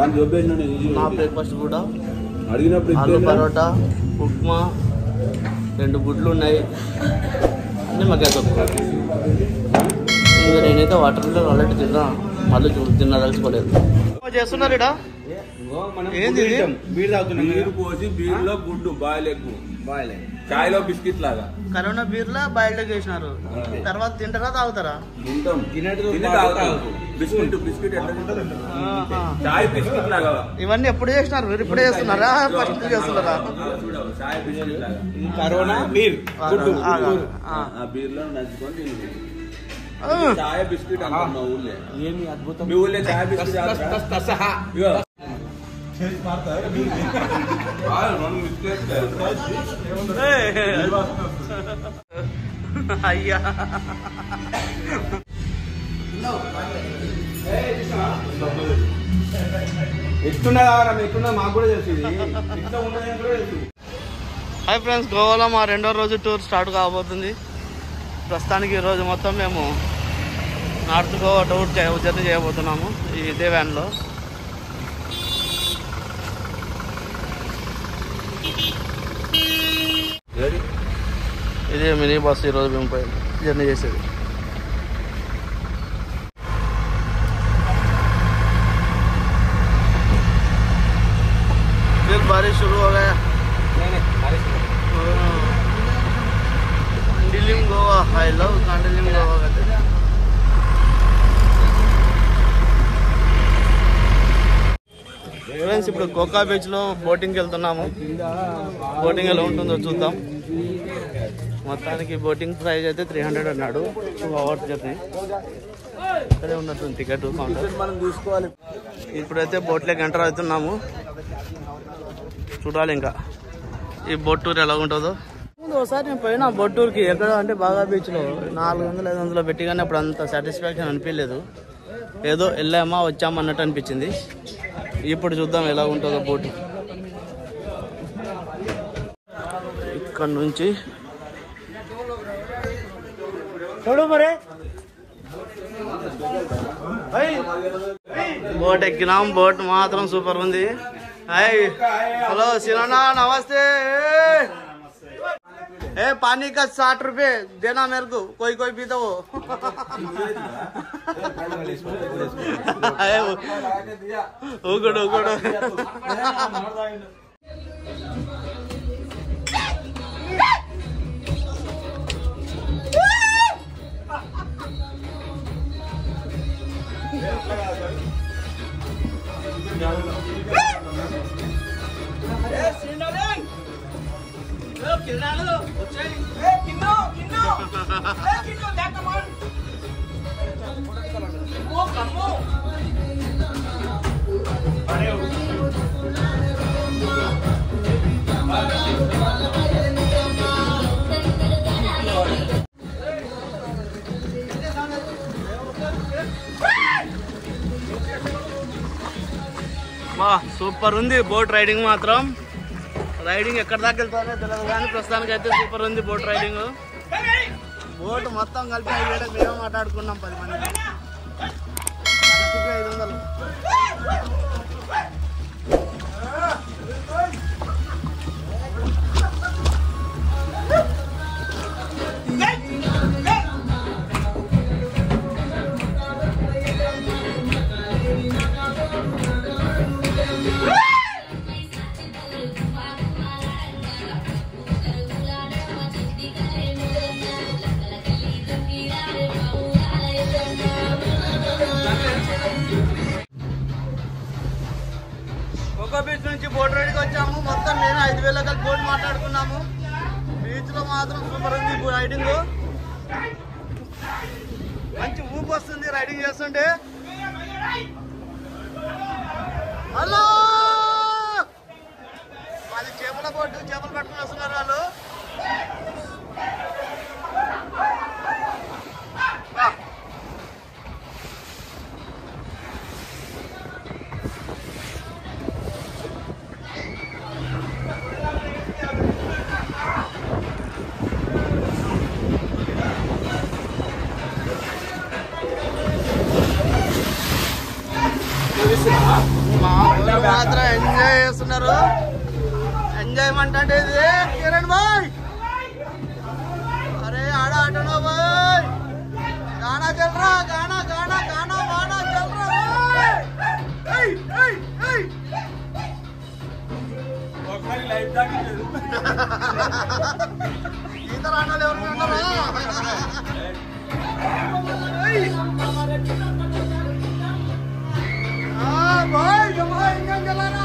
మా బ్రేక్ఫాస్ట్ కూడా ఆలు పరోటా, ఉప్మా, 2 గుడ్లు ఉన్నాయి, నిమ్మకాయ తొక్కు. ఇంకా నేనైతే వాటర్లో ఆల్రెడీ తిన్నా, మళ్ళీ తినదలుచుకోలేదు. చేస్తున్నారు ఇక్కడ ఏంది? బీర్ పోసి బీర్లో గుడ్డు బాయిల్ ఎక్కువ, చాయ్లో బిస్కెట్ లాగా. కరోనా బీర్లో బాయిల్ చేసినారు. తర్వాత తింటారా తాగుతారా? బిస్కెట్ బిస్కెట్ ఎట్లా తింటారు? చాయ్ బిస్కెట్ లాగా. ఇవన్నీ ఎప్పుడు చేసినారు? మీరు ఇప్పుడే చేస్తున్నారా, ఫస్ట్ చేస్తున్నారా? చాయ్ బిస్కెట్ లాగా. కరోనా బీర్ బీర్ లో నంచుకొని చాయ్ బిస్కెట్ అంటారు మా ఊళ్ళో. ఏమి అద్భుతం. మీ ఊళ్ళో చాయ్ బిస్కెట్ అయ్యా ఎట్టున్నా మాకు కూడా తెలిసింది. హాయ్ ఫ్రెండ్స్, గోవాలో మా 2వ రోజు టూర్ స్టార్ట్ కాబోతుంది. ప్రస్తుతానికి ఈరోజు మొత్తం మేము నార్త్ గోవా టూర్ జర్నీ చేయబోతున్నాము ఇదే వ్యాన్లో. ఇదే మినీ బస్ ఈరోజు మేము జర్నీ చేసేది. फिर बारिश शुरू हो गया. कांडिलिम गोवा, आई लव कांडिलिम गोवा कहते हैं. ఫ్రెండ్స్ ఇప్పుడు కోకా బీచ్ లో బోటింగ్కి వెళ్తున్నాము. బోటింగ్ ఎలా ఉంటుందో చూద్దాం. మొత్తానికి బోటింగ్ ప్రైస్ అయితే 300 అన్నాడు. 2 hours జర్నీ. ఇక్కడే ఉన్నట్టుంది టికెట్ కౌంటర్, మనం చూసుకోవాలి. ఇప్పుడైతే బోట్లోకి ఎంటర్ అవుతున్నాము. చూడాలి ఇంకా ఈ బోట్ టూర్ ఎలా ఉంటుందో. ఒకసారి నేను పోయినా బోట్ టూర్కి, ఎక్కడ అంటే బాగా బీచ్లో 400-500 పెట్టి, కానీ అప్పుడు అంత సాటిస్ఫాక్షన్ అనిపించలేదు. ఏదో వెళ్ళామా వచ్చామా అన్నట్టు అనిపించింది. ఇప్పుడు చూద్దాం ఎలా ఉంటుందో బోట్. ఇక్కడ నుంచి చూడు మరే బోట్ ఎక్కినాం. బోట్ మాత్రం సూపర్ ఉంది. హాయ్, హలో సినానా, నమస్తే. ఏ पानी का 60 रुपये देना मेरे को, कोई कोई पीता हो. उगड़ो उगड़ो. సూపర్ ఉంది బోట్ రైడింగ్ మాత్రం. రైడింగ్ ఎక్కడ దాకా వెళ్తారో తెలియదు, కానీ ప్రస్తుతానికి అయితే సూపర్ ఉంది బోట్ రైడింగ్. బోట్ మొత్తం కలిపి 5,000 మేము మాట్లాడుకున్నాం 10 మంది. 500. కోకా బీచ్ నుంచి బోట్ రైడ్కి వచ్చాము. మొత్తం నేను 5,000 కలిపి బోట్ మాట్లాడుకున్నాము. బీచ్ లో మాత్రం సూపర్ ఉంది రైడింగ్. మంచి ఊపు వస్తుంది రైడింగ్ చేస్తుంటే. హలో, అది చేపల బోట్, చేపలు పట్టుకుని వస్తున్నారు వాళ్ళు. మా ఊరు మాత్రం ఎంజాయ్ చేస్తున్నారు. ఎంజాయ్మెంట్ అంటే ఇది కిరణ్ బాయ్. अरे आड़ा हटना भाई, गाना चल रहा, गाना गाना गाना गाना चल रहा है. इधर आना ले भाई जमा इंजन चलाना.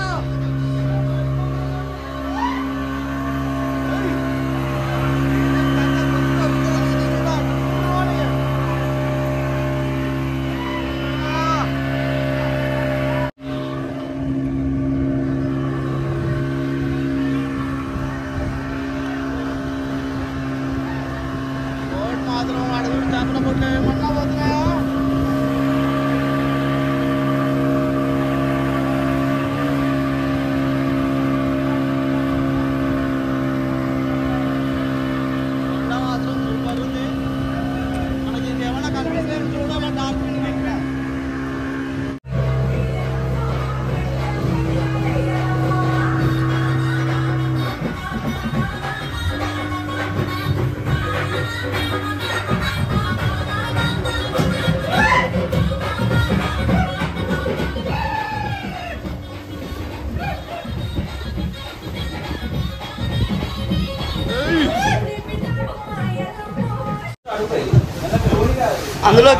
అందులో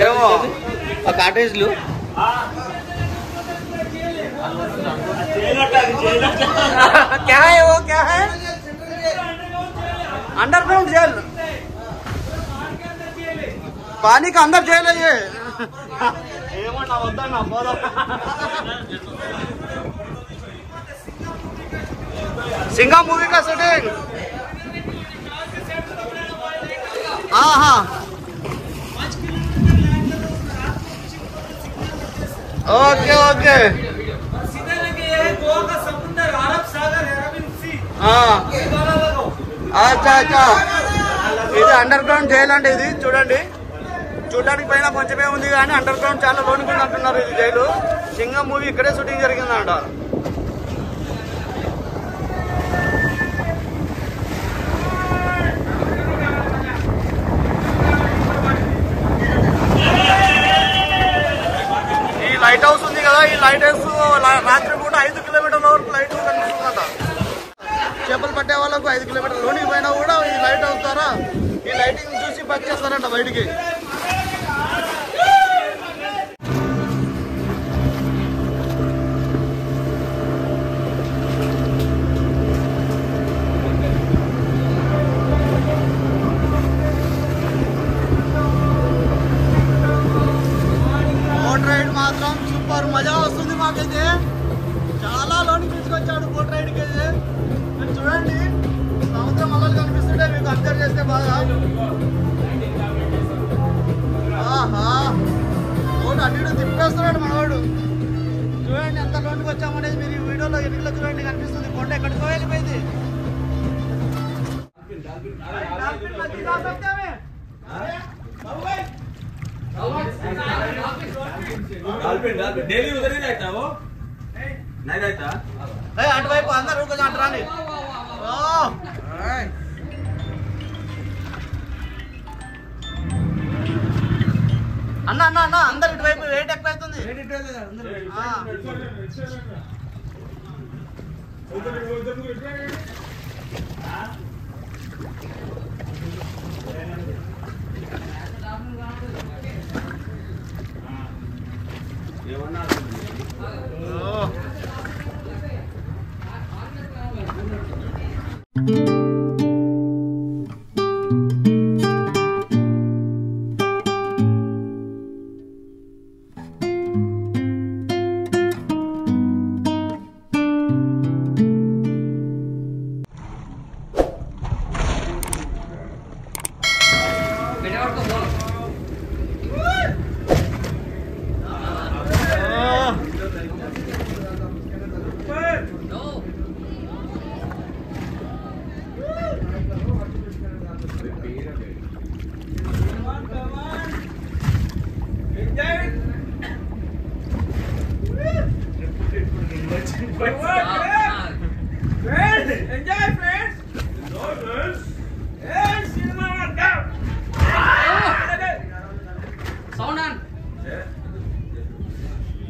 ఏమో కాటేజ్లు क्या है वो क्या है अंडरग्राउंड जेल पानी का अंदर जेल है ये ఏమన్నా వద్దన్నా పోదా सिंघम मूवी का शूटिंग हाँ हाँ ओके ओके అచ్చా అచ్చా ఇది అండర్ గ్రౌండ్ జైలు అంటే ఇది చూడండి చూడడానికి పైన కొంచెమే ఉంది కానీ అండర్ గ్రౌండ్ చాలా లోనికి ఉంది అంటున్నారు ఇది జైలు సింగం మూవీ ఇక్కడే షూటింగ్ జరిగిందంట ఈ లైట్ హౌస్ ఉంది కదా ఈ లైట్ హౌస్ రాత్రి పూట 5 కిలోమీటర్ల వరకు లైట్ కనిపిస్తుందంట చేపలు పట్టే వాళ్ళకు 5 కిలోమీటర్ల లోనికి పోయినా కూడా ఈ లైట్ హౌస్ ద్వారా ఈ లైటింగ్ చూసి పచ్చేస్తారంట బయటికి బోట్ రైడ్ మాత్రం సూపర్ మజా వస్తుంది మాకైతే చాలా లోనికి తీసుకొచ్చాడు బోట్ రైడ్కి అయితే మీరు చూడండి సముద్రం అలలు కనిపిస్తుంటే మీకు అబ్జర్వ్ చేస్తే బాగా ఆహా బోట్ అటు ఇటు తిప్పేస్తున్నాడు మనవాడు చూడండి ఎంత లోనికి వచ్చామనేది మీరు ఈ వీడియోలో ఎన్నికలో చూడండి కనిపిస్తుంది కొండ ఎక్కడికో వెళ్ళిపోయింది डेली उधर ही रहता वो नहीं रहता అటువైపు అందరు కొంచెం అటు రాండి అన్న అన్న అన్న అందరు ఇటువైపు వెయిట్ ఎక్కువ అవుతుంది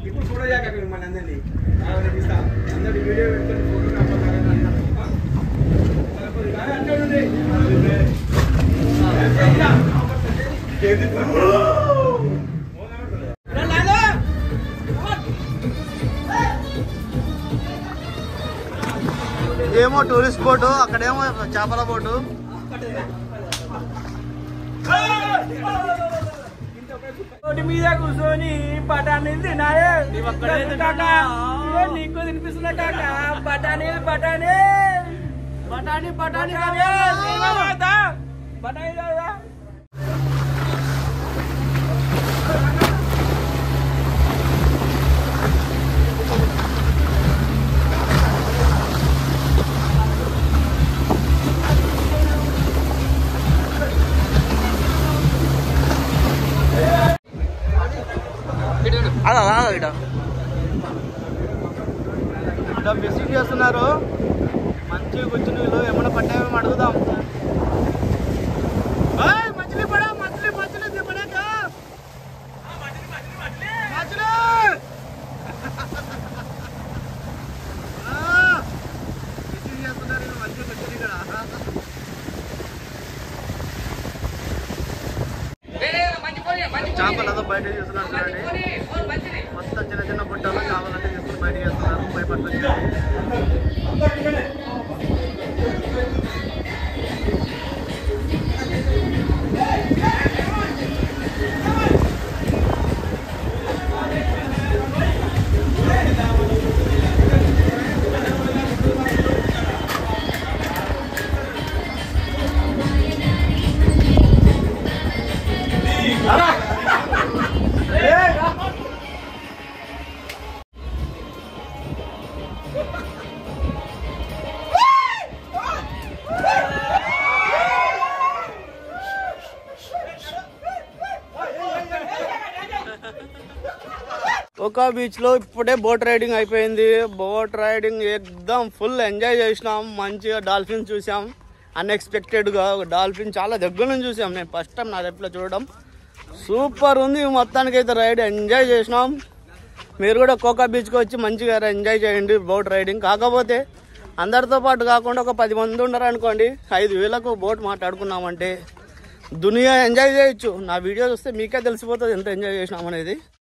ఇప్పుడు చూడజాక మిమ్మల్ని అందరినీ అందరి వీడియో పెట్టుకొని ఇదేమో టూరిస్ట్ బోటు, అక్కడేమో చేపల బోటు. రోడ్డు మీద కూర్చొని బఠానీలు తినాయే నీకు తినిపిస్తున్నా కాక బఠానీ బఠానీ బఠానీ బఠానీ బఠానీ కదా. ఇక్కడ విజిట్ చేస్తున్నారు. మంచి కూర్చుని వీళ్ళు ఏమన్నా పట్టామేమో అడుగుదాం. మచిలీ పడా మచిలీ మచిలీ పడాక మచిలీ విజిట్ చేస్తున్నారు. మంచి కూర్చుని ఇక్కడ చేపలు అదో బయట చేస్తున్నారు చూడండి. మొత్తం చిన్న చిన్న బుట్టలు చేపలన్నీ తీసుకుని బయట చేస్తున్నారు. భయపడుతుంది. కోకా బీచ్ లో ఇప్పుడే బోట్ రైడింగ్ అయిపోయింది. బోట్ రైడింగ్ ఎక్దమ్ ఫుల్ ఎంజాయ్ చేసినాం. మంచిగా డాల్ఫిన్ చూసాం. అన్ఎక్స్పెక్టెడ్ గా డాల్ఫిన్ చాలా దగ్గర నుంచి చూసాం. నేను ఫస్ట్ టైం నా లైఫ్లో చూడడం. సూపర్ ఉంది. మొత్తానికి అయితే రైడ్ ఎంజాయ్ చేసినాం. మీరు కూడా కోకా బీచ్కి వచ్చి మంచిగా ఎంజాయ్ చేయండి బోట్ రైడింగ్. కాకపోతే అందరితో పాటు కాకుండా ఒక 10 మంది ఉండరు అనుకోండి. 5,000కు బోట్ మాట్లాడుకున్నామంటే దునియా ఎంజాయ్ చేయొచ్చు. నా వీడియో చూస్తే మీకే తెలిసిపోతుంది ఎంత ఎంజాయ్ చేసినాం అనేది.